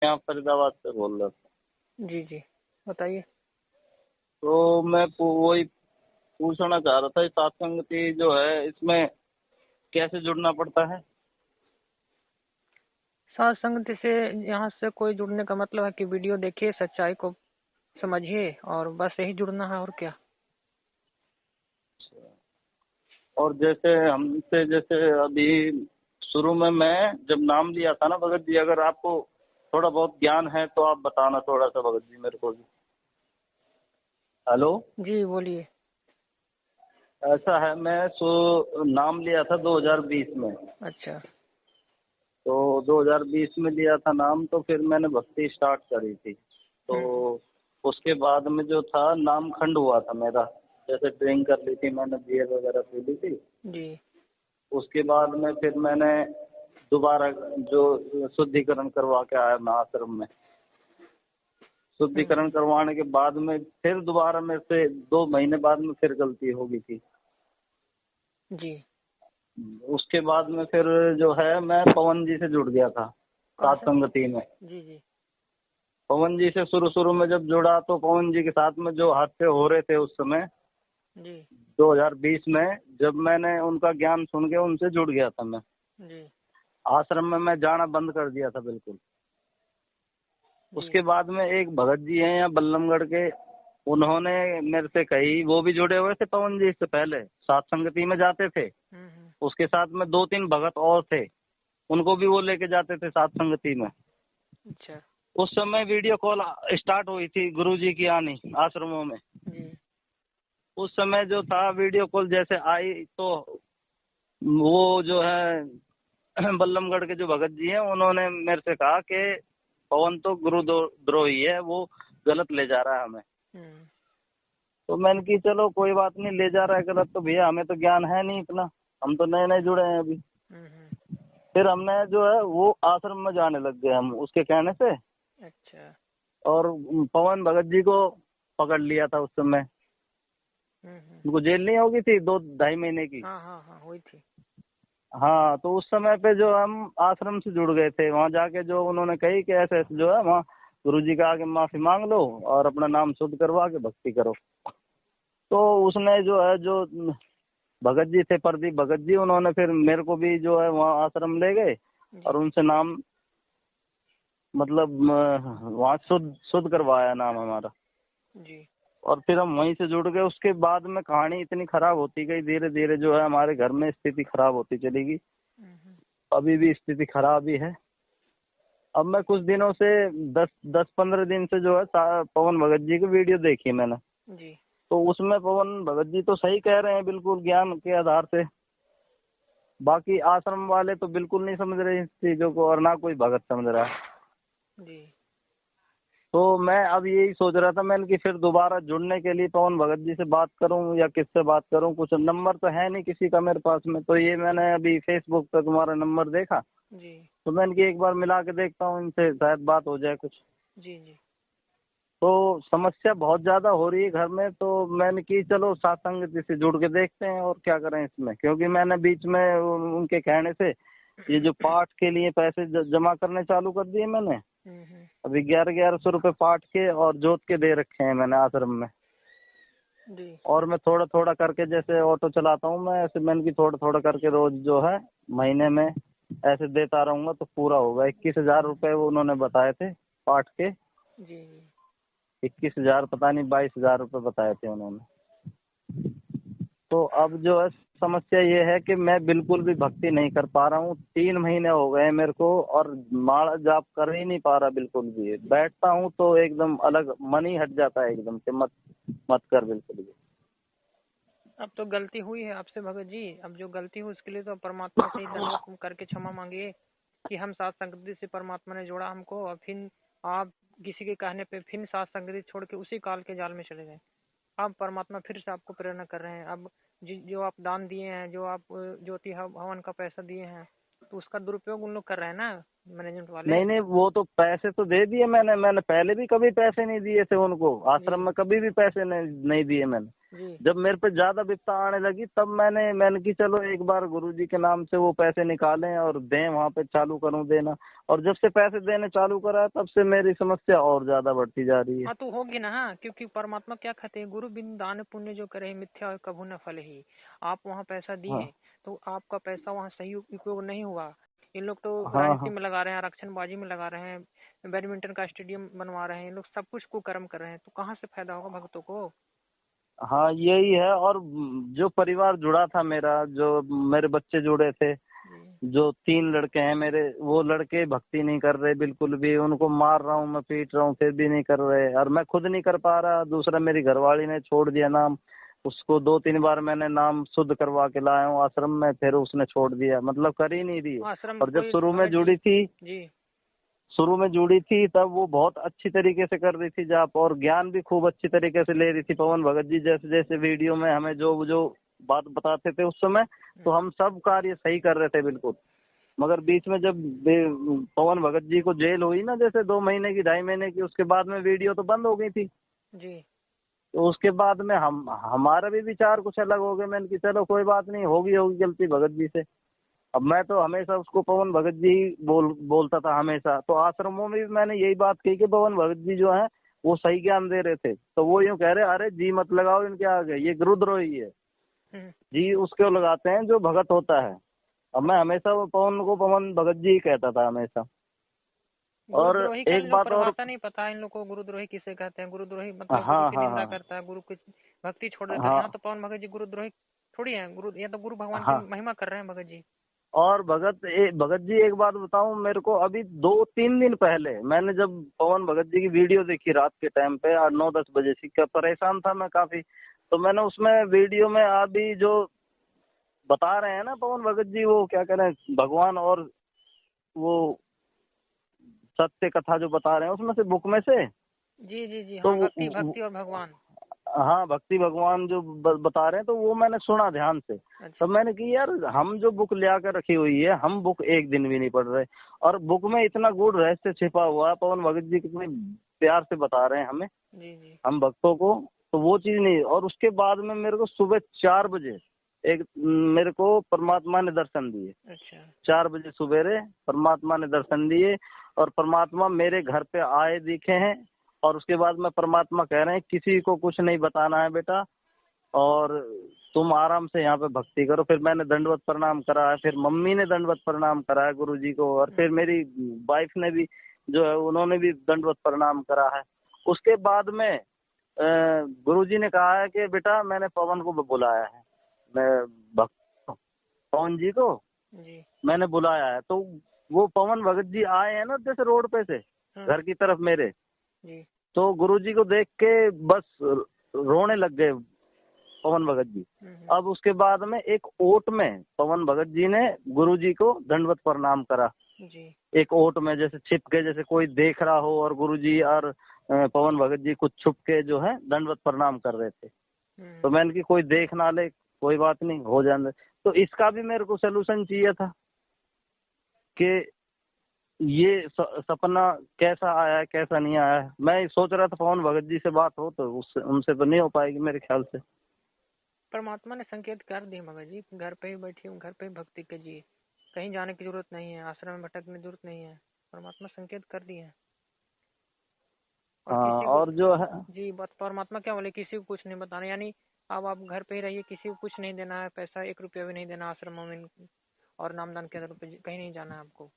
यहाँ फरीदाबाद से बोल रहा था। जी जी, बताइए। तो मैं वही पूछना चाह रहा था, ये सत्संगति जो है इसमें कैसे जुड़ना पड़ता है? साथ संगति से यहाँ से कोई जुड़ने का मतलब है कि वीडियो देखिए, सच्चाई को समझिए और बस यही जुड़ना है, और क्या। और जैसे हमसे जैसे अभी शुरू में मैं जब नाम लिया था ना भगत जी, अगर आपको थोड़ा बहुत ज्ञान है तो आप बताना थोड़ा सा भगत जी मेरे को भी। हेलो। जी बोलिए। ऐसा है, मैं नाम लिया था 2020 में। अच्छा। तो 2020 में लिया था नाम, तो फिर मैंने भक्ति स्टार्ट करी थी। तो उसके बाद में जो था नाम खंड हुआ था मेरा, जैसे ड्रिंक कर ली थी मैंने, बियर वगैरह पी ली थी। जी। उसके बाद में फिर मैंने दोबारा जो शुद्धिकरण करवा के आया मैं आश्रम में। शुद्धिकरण करवाने के बाद में फिर दोबारा मेरे से 2 महीने बाद में फिर गलती हो गई थी। जी। उसके बाद में फिर जो है मैं पवन जी से जुड़ गया था सात संगति में। जी जी। पवन जी से शुरू शुरू में जब जुड़ा तो पवन जी के साथ में जो हादसे हो रहे थे उस समय जी 2020 में, जब मैंने उनका ज्ञान सुन के उनसे जुड़ गया था मैं। जी। आश्रम में मैं जाना बंद कर दिया था बिल्कुल। उसके बाद में एक भगत जी हैं यहाँ बल्लमगढ़ के, उन्होंने मेरे से कही, वो भी जुड़े हुए थे पवन जी से पहले, सात संगति में जाते थे। उसके साथ में 2-3 भगत और थे, उनको भी वो लेके जाते थे सात संगति में। अच्छा। उस समय वीडियो कॉल स्टार्ट हुई थी गुरुजी की आनी आश्रमों में। उस समय जो था वीडियो कॉल जैसे आई तो वो जो है बल्लमगढ़ के जो भगत जी हैं उन्होंने मेरे से कहा कि पवन तो गुरुद्रोही है, वो गलत ले जा रहा है हमें। तो मैंने की चलो कोई बात नहीं, ले जा रहा है गलत तो भैया हमें तो ज्ञान है नहीं इतना, हम तो नए नए जुड़े हैं अभी। फिर हमने जो है वो आश्रम में जाने लग गए हम उसके कहने से। अच्छा। और पवन भगत जी को पकड़ लिया था उस समय। उनको जेल नहीं होगी थी 2-2.5 महीने की। हाँ हाँ हाँ हुई थी। हाँ, तो उस समय पे जो हम आश्रम से जुड़ गए थे, वहाँ जाके जो उन्होंने कही कि ऐसे ऐसे जो है वहाँ गुरुजी का आगे माफी मांग लो और अपना नाम शुद्ध करवा के भक्ति करो। तो उसने जो है जो भगत जी थे प्रदीप भगत जी, उन्होंने फिर मेरे को भी जो है वहाँ आश्रम ले गए और उनसे नाम मतलब वहाँ शुद्ध शुद्ध करवाया नाम हमारा। जी। और फिर हम वहीं से जुड़ गए। उसके बाद में कहानी इतनी खराब होती गई, धीरे धीरे जो है हमारे घर में स्थिति खराब होती चली गई। अभी भी स्थिति खराब ही है। अब मैं कुछ दिनों से 10-15 दिन से जो है पवन भगत जी की वीडियो देखी मैंने। जी। तो उसमें पवन भगत जी तो सही कह रहे हैं बिल्कुल ज्ञान के आधार से, बाकी आश्रम वाले तो बिल्कुल नहीं समझ रहे इस चीजों को और ना कोई भगत समझ रहा है। जी। तो मैं अब यही सोच रहा था मैंने कि फिर दोबारा जुड़ने के लिए पवन भगत जी से बात करूं या किससे बात करूं, कुछ नंबर तो है नहीं किसी का मेरे पास में। तो ये मैंने अभी फेसबुक पे तुम्हारा नंबर देखा जी। तो मैंने कि एक बार मिला के देखता हूं इनसे, शायद बात हो जाए कुछ। जी जी। तो समस्या बहुत ज्यादा हो रही है घर में, तो मैंने कि चलो सत्संग से जुड़ के देखते हैं और क्या करें इसमें। क्योंकि मैंने बीच में उनके कहने से ये जो पाठ के लिए पैसे जमा करने चालू कर दिए मैंने। अभी 1100 रुपये पाठ के और जोत के दे रखे हैं मैंने आश्रम में। जी। और मैं थोड़ा थोड़ा करके जैसे ऑटो चलाता हूँ मैं, ऐसे मैंने की थोड़ा थोड़ा करके रोज जो है महीने में ऐसे देता रहूंगा तो पूरा होगा। 21,000 रुपये वो उन्होंने बताए थे पाठ के। जी। 21,000 पता नहीं 22,000 रुपये बताए थे उन्होंने। तो अब जो है समस्या ये है कि मैं बिल्कुल भी भक्ति नहीं कर पा रहा हूँ। 3 महीने हो गए मेरे को और माला जाप कर ही नहीं पा रहा बिल्कुल भी। बैठता हूँ तो एकदम अलग मन ही हट जाता है एकदम से, मत मत कर बिल्कुल भी। अब तो गलती हुई है आपसे भगत जी, अब जो गलती हुई उसके लिए तो परमात्मा से ही दंडवत करके क्षमा मांगिए कि हम साथ संगति से परमात्मा ने जोड़ा हमको, और फिर आप किसी के कहने पे फिर साथ संगति छोड़ के उसी काल के जाल में चले गए। अब परमात्मा फिर से आपको प्रेरणा कर रहे हैं। अब जो आप दान दिए हैं, जो आप ज्योति हवन का पैसा दिए हैं, तो उसका दुरुपयोग उन लोग कर रहे हैं ना। मैनेजमेंट वाले? नहीं नहीं, वो तो पैसे तो दे दिए मैंने पहले भी कभी पैसे नहीं दिए थे उनको, आश्रम में कभी भी पैसे नहीं दिए मैंने। जी जब मेरे पे ज्यादा विपदा आने लगी तब मैंने कि चलो एक बार गुरुजी के नाम से वो पैसे निकालें और दें, वहाँ पे चालू करूँ देना। और जब से पैसे देने चालू करा तब से मेरी समस्या और ज्यादा बढ़ती जा रही है। हाँ, तो होगी ना। हाँ, क्योंकि परमात्मा क्या कहते हैं, गुरु बिन दान पुण्य जो करे मिथ्या और कभू न फल ही। आप वहाँ पैसा दिए हाँ तो आपका पैसा वहाँ सही उपयोग नहीं हुआ। इन लोग तो हाँ राजनीति हाँ में लगा रहे हैं, आरक्षणबाजी में लगा रहे हैं, बैडमिंटन का स्टेडियम बनवा रहे हैं, इन लोग सब कुछ कुकर्म कर रहे हैं, तो कहाँ से फायदा होगा भक्तों को? हाँ, यही है। और जो परिवार जुड़ा था मेरा, जो मेरे बच्चे जुड़े थे, जी जो 3 लड़के हैं मेरे, वो लड़के भक्ति नहीं कर रहे बिल्कुल भी। उनको मार रहा हूँ, मैं पीट रहा हूँ, फिर भी नहीं कर रहे। और मैं खुद नहीं कर पा रहा। दूसरा, मेरी घरवाली ने छोड़ दिया नाम। उसको 2-3 बार मैंने नाम शुद्ध करवा के लाया हूँ आश्रम में, फिर उसने छोड़ दिया, मतलब कर ही नहीं रही। आश्रम और जब कोई शुरू में भगत जी? जुड़ी थी जी शुरू में जुड़ी थी तब वो बहुत अच्छी तरीके से कर रही थी जाप, और ज्ञान भी खूब अच्छी तरीके से ले रही थी। पवन भगत जी जैसे जैसे वीडियो में हमें जो जो बात बताते थे उस समय, तो हम सब कार्य सही कर रहे थे बिल्कुल। मगर बीच में जब पवन भगत जी को जेल हुई ना, जैसे 2 महीने की 2.5 महीने की, उसके बाद में वीडियो तो बंद हो गई थी। जी तो उसके बाद में हमारा भी विचार कुछ अलग हो गए। मैंने कि चलो कोई बात नहीं, होगी होगी गलती भगत जी से। अब मैं तो हमेशा उसको पवन भगत जी ही बोलता था हमेशा। तो आश्रमों में भी मैंने यही बात कही कि पवन भगत जी जो है वो सही ज्ञान दे रहे थे। तो वो यूं कह रहे, अरे जी मत लगाओ इनके आगे, ये गुरुद्रोही है। हम्म। जी उसको लगाते हैं जो भगत होता है। अब मैं हमेशा वो पवन को पवन भगत जी ही कहता था हमेशा। और गुरुद्रोही का इन एक लोग बात और, परिभाषा नहीं पता। इन लोग को गुरुद्रोही किसे कहते हैं? गुरुद्रोही हाँ मतलब गुरु की हाँ निंदा हाँ करता है, गुरु की भक्ति छोड़ देता है। यहाँ हाँ तो पवन भगत जी गुरुद्रोही थोड़ी है। गुरु, ये तो गुरु भगवान की हाँ। महिमा कर रहे हैं भगत जी। और भगत जी, एक बात बताऊं मेरे को, अभी 2-3 दिन पहले मैंने जब पवन भगत जी की वीडियो देखी रात के टाइम पे 8-9-10 बजे से, क्या परेशान था मैं काफी। तो मैंने उसमें वीडियो में अभी जो बता रहे हैं ना पवन भगत जी, वो क्या कह रहे हैं, भगवान और वो सत्य कथा जो बता रहे हैं उसमें से, बुक में से। जी जी जी, तो हाँ, भक्ति भक्ति और भगवान। हाँ, भक्ति भगवान जो बता रहे हैं, तो वो मैंने सुना ध्यान से। अच्छा। तब मैंने कि यार, हम जो बुक ले आकर रखी हुई है, हम बुक एक दिन भी नहीं पढ़ रहे, और बुक में इतना गूढ़ रहस्य छिपा हुआ है। पवन भगत जी कितने प्यार से बता रहे हैं हमें, जी जी हम भक्तों को। तो वो चीज नहीं। और उसके बाद में मेरे को सुबह 4 बजे मेरे को परमात्मा ने दर्शन दिए। अच्छा। 4 बजे सवेरे परमात्मा ने दर्शन दिए, और परमात्मा मेरे घर पे आए दिखे हैं। और उसके बाद में परमात्मा कह रहे हैं, किसी को कुछ नहीं बताना है बेटा, और तुम आराम से यहाँ पे भक्ति करो। फिर मैंने दंडवत प्रणाम करा है, फिर मम्मी ने दंडवत प्रणाम करा है गुरु जी को, और फिर मेरी वाइफ ने भी जो है उन्होंने भी दंडवत प्रणाम करा है। उसके बाद में गुरु जी ने कहा है कि बेटा, मैंने पवन को बुलाया है, मैं भक्त पवन जी को जी मैंने बुलाया है। तो वो पवन भगत जी आए हैं ना, जैसे रोड पे से हाँ, घर की तरफ मेरे, जी तो गुरुजी को देख के बस रोने लग गए पवन भगत जी। अब उसके बाद में एक ओट में पवन भगत जी ने गुरुजी को दंडवत प्रणाम करा। जी एक ओट में जैसे छिप के, जैसे कोई देख रहा हो, और गुरुजी और पवन भगत जी कुछ छुप के जो है दंडवत प्रणाम कर रहे थे। तो मैंने कि कोई देख ना ले, कोई बात नहीं, हो जाने। तो इसका भी मेरे को सोल्यूशन चाहिए था कि ये सपना कैसा आया है, कैसा नहीं आया है। मैं सोच रहा था पवन भगत जी से बात हो, तो उससे उनसे तो नहीं हो पाएगी मेरे ख्याल से। परमात्मा ने संकेत कर दिए भगत जी, घर पे ही बैठिए, घर पे ही भक्ति कीजिए, कहीं जाने की जरूरत नहीं है, आश्रम में भटकने की जरूरत नहीं है। परमात्मा संकेत कर दिए हैं। और हाँ, किसी को, और जो है, जी बात परमात्मा क्या बोले, किसी को कुछ नहीं बताना। यानी अब आप घर पे ही रहिए, किसी को कुछ नहीं देना है, पैसा 1 रुपया भी नहीं देना आश्रमों में, और नामदान केंद्र पे कहीं नहीं जाना है आपको।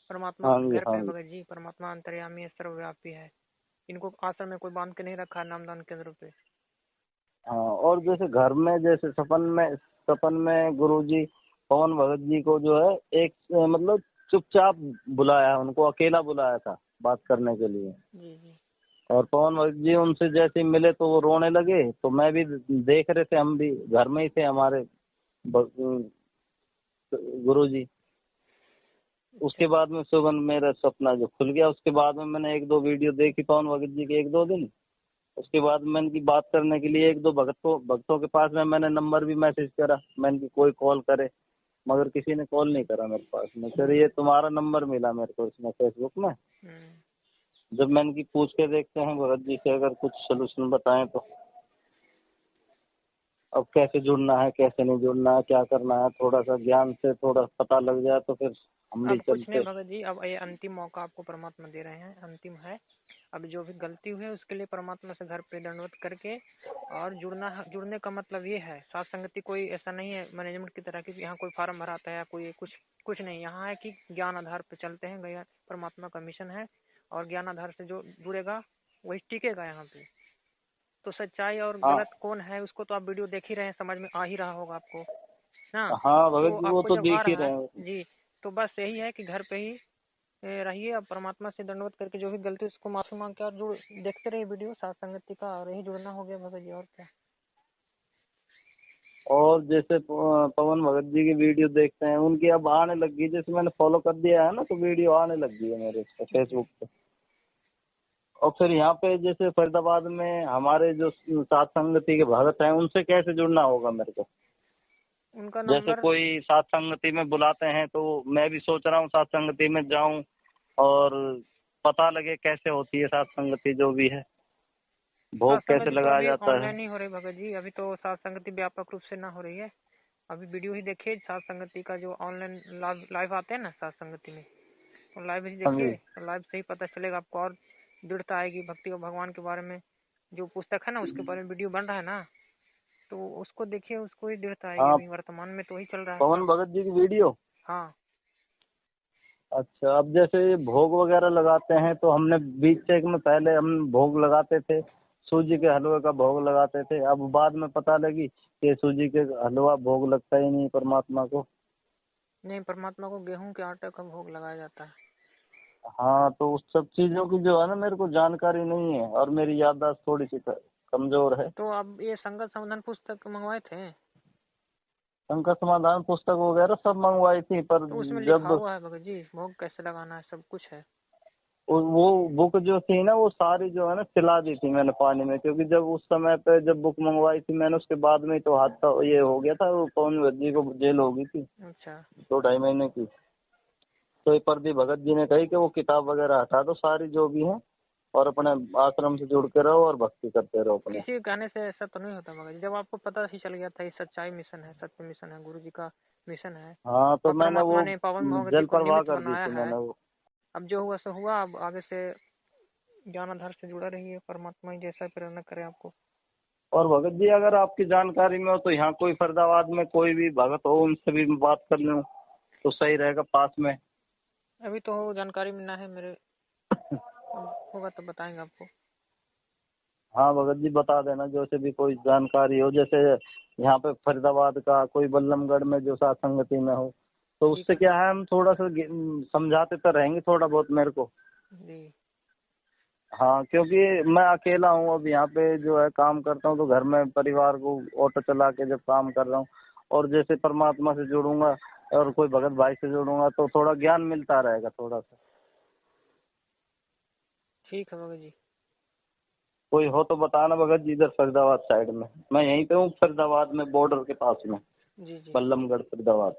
परमात्मा हाँ आपके जी घर पे हाँ है जी भगत जी। परमात्मा अंतर्यामी है, सर्वव्यापी है। इनको आश्रम में कोई बांध के नहीं रखा है नामदान केंद्र पे। हाँ। और जैसे घर में, जैसे सपन में गुरुजी पवन भगत जी को जो है एक मतलब चुपचाप बुलाया, उनको अकेला बुलाया था बात करने के लिए। जी जी और पवन भगत जी उनसे जैसे ही मिले तो वो रोने लगे। तो मैं भी देख रहे थे, हम भी घर में ही थे हमारे गुरु जी। उसके बाद में सुबह मेरा सपना जो खुल गया, उसके बाद में मैंने 1-2 वीडियो देखी पवन भगत जी के, 1-2 दिन। उसके बाद मैंने की बात करने के लिए 1-2 भक्तों के पास में मैंने नंबर भी मैसेज करा, मैंने की कोई कॉल करे। मगर किसी ने कॉल नहीं करा मेरे पास में। फिर ये तुम्हारा नंबर मिला मेरे को इसमें फेसबुक में। जब मैंने की पूछ के देखते हैं भगत जी से, अगर कुछ सोल्यूशन बताएं तो। अब कैसे जुड़ना है, कैसे नहीं जुड़ना है, क्या करना है, थोड़ा सा ज्ञान से थोड़ा पता लग जाए तो फिर हम भी अब कुछ नहीं चलते। भगत जी, अब ये अंतिम मौका आपको परमात्मा दे रहे हैं, अंतिम है। अब जो भी गलती हुई है उसके लिए परमात्मा से घर पे दंडवत करके और जुड़ने का मतलब ये है, साथ संगति कोई ऐसा नहीं है मैनेजमेंट की तरह की यहाँ कोई फार्म भराता है या कोई कुछ नहीं। यहाँ है कि ज्ञान आधार पे चलते हैं, गया परमात्मा का मिशन है और ज्ञान आधार से जो जुड़ेगा वही टिकेगा यहाँ पे। तो सच्चाई और हाँ गलत कौन है उसको तो आप वीडियो देख ही रहे हैं, समझ में आ ही रहा होगा आपको ना। हाँ तो भगत जी, वो आपको तो जब आ देख ही रहा रहे है हैं। जी, तो बस यही है कि घर पे ही रहिए, अब परमात्मा से दंडवत करके जो भी गलती उसको माफी मांग के और जुड़ देखते रहिए वीडियो साथ संगति का, और यही जुड़ना हो गया भगत जी, और क्या। और जैसे पवन भगत जी की वीडियो देखते हैं, उनकी अब आने लग गई, जैसे मैंने फॉलो कर दिया है ना, तो वीडियो आने लग गई है मेरे फेसबुक पे। और फिर यहाँ पे जैसे फरीदाबाद में हमारे जो साथ संगति के भगत हैं, उनसे कैसे जुड़ना होगा मेरे को? उनका जैसे नंबर कोई साथ संगति में बुलाते हैं तो मैं भी सोच रहा हूँ साथ संगति में जाऊं और पता लगे कैसे होती है साथ संगति, जो भी है साथ भोग कैसे संगति तो लगाया अभी जाता है। ऑनलाइन ही हो रही भगत जी, अभी तो साथ संगति व्यापक रूप से ना हो रही है। अभी वीडियो ही देखिए साथ संगति का, जो ऑनलाइन लाइव आते हैं ना साथ संगति में, तो लाइव ही हाँ देखिए, जी। तो लाइव से ही पता चलेगा आपको और दृढ़ता आएगी भक्ति और भगवान के बारे में। जो पुस्तक है ना उसके बारे में वीडियो बन रहा है ना, तो उसको देखिए, उसको ही दृढ़ता आएगी। हाँ, अभी वर्तमान में तो वही चल रहा है पवन साथ। भगत जी की वीडियो। हाँ अच्छा, अब जैसे भोग वगैरह लगाते हैं तो हमने बीच एक में पहले हम भोग लगाते थे, सूजी के हलवे का भोग लगाते थे। अब बाद में पता लगी कि सूजी के हलवा भोग लगता ही नहीं परमात्मा को। नहीं, परमात्मा को गेहूं के आटे का भोग लगाया जाता है। हाँ, तो उस सब चीजों की जो है ना, मेरे को जानकारी नहीं है और मेरी याददाश्त थोड़ी सी कमजोर है। तो अब ये संगत समाधान पुस्तक मंगवाए थे, शंकर समाधान पुस्तक वगैरह सब मंगवाई थी, पर तो उसमें लिखा जब हुआ है भगत जी भोग कैसे लगाना है, सब कुछ है। वो बुक जो थी ना, वो सारी जो है ना सिला दी थी मैंने पानी में, क्योंकि जब उस समय पे जब बुक मंगवाई थी मैंने, उसके बाद में तो हादसा ये हो गया था, वो पवन भगत जी को जेल हो गई थी अच्छा 2-2.5 महीने की। तो ये प्रदीप भगत जी ने कही कि वो किताब वगैरह हटा दो सारी जो भी है, और अपने आश्रम से जुड़ के रहो और भक्ति करते रहो अपने। किसी के कहने से ऐसा तो नहीं होता मगर जब आपको पता ही चल गया था ये सच्चाई मिशन है, सत्य मिशन है, गुरु जी का मिशन है, हाँ, तो और मैंने परमात्मा वो ने पवन भगत जी जल को प्रवाह निमित्त कर दी बनाया थी है। मैंने वो। अब जो हुआ सो हुआ, अब आगे से ज्ञान आधार से जुड़ा रहिए, परमात्मा ही जैसा प्रेरणा करे आपको। और भगत जी, अगर आपकी जानकारी में हो तो यहाँ कोई फरीदाबाद में कोई भी भगत हो, उनसे भी बात कर लूँ तो सही रहेगा पास में। अभी तो जानकारी में ना है मेरे, अब होगा तो बताएंगे आपको। हाँ भगत जी, बता देना जैसे भी कोई जानकारी हो, जैसे यहाँ पे फरीदाबाद का कोई बल्लमगढ़ में जो साथ संगति में हो, तो जी उससे क्या है, हम थोड़ा सा समझाते तो रहेंगे थोड़ा बहुत मेरे को। जी हाँ, क्योंकि मैं अकेला हूँ अब यहाँ पे जो है काम करता हूँ, तो घर में परिवार को ऑटो चला के जब काम कर रहा हूँ, और जैसे परमात्मा से जुड़ूंगा और कोई भगत भाई से जुड़ूंगा तो थोड़ा ज्ञान मिलता रहेगा थोड़ा सा। ठीक है भगत जी। कोई हो तो बताना भगत जी, इधर फरीदाबाद साइड में, मैं यहीं पे हूँ फरीदाबाद में, बॉर्डर के पास में, जी जी बल्लमगढ़ फरीदाबाद।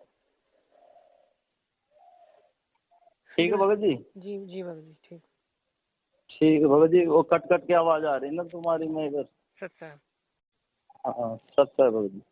ठीक ठीक है है। भगत जी। जी जी भगत जी ठीक। ठीक है भगत जी, वो कट कट के आवाज आ रही है ना तुम्हारी में इधर। सच है। हाँ, सच है भगत जी।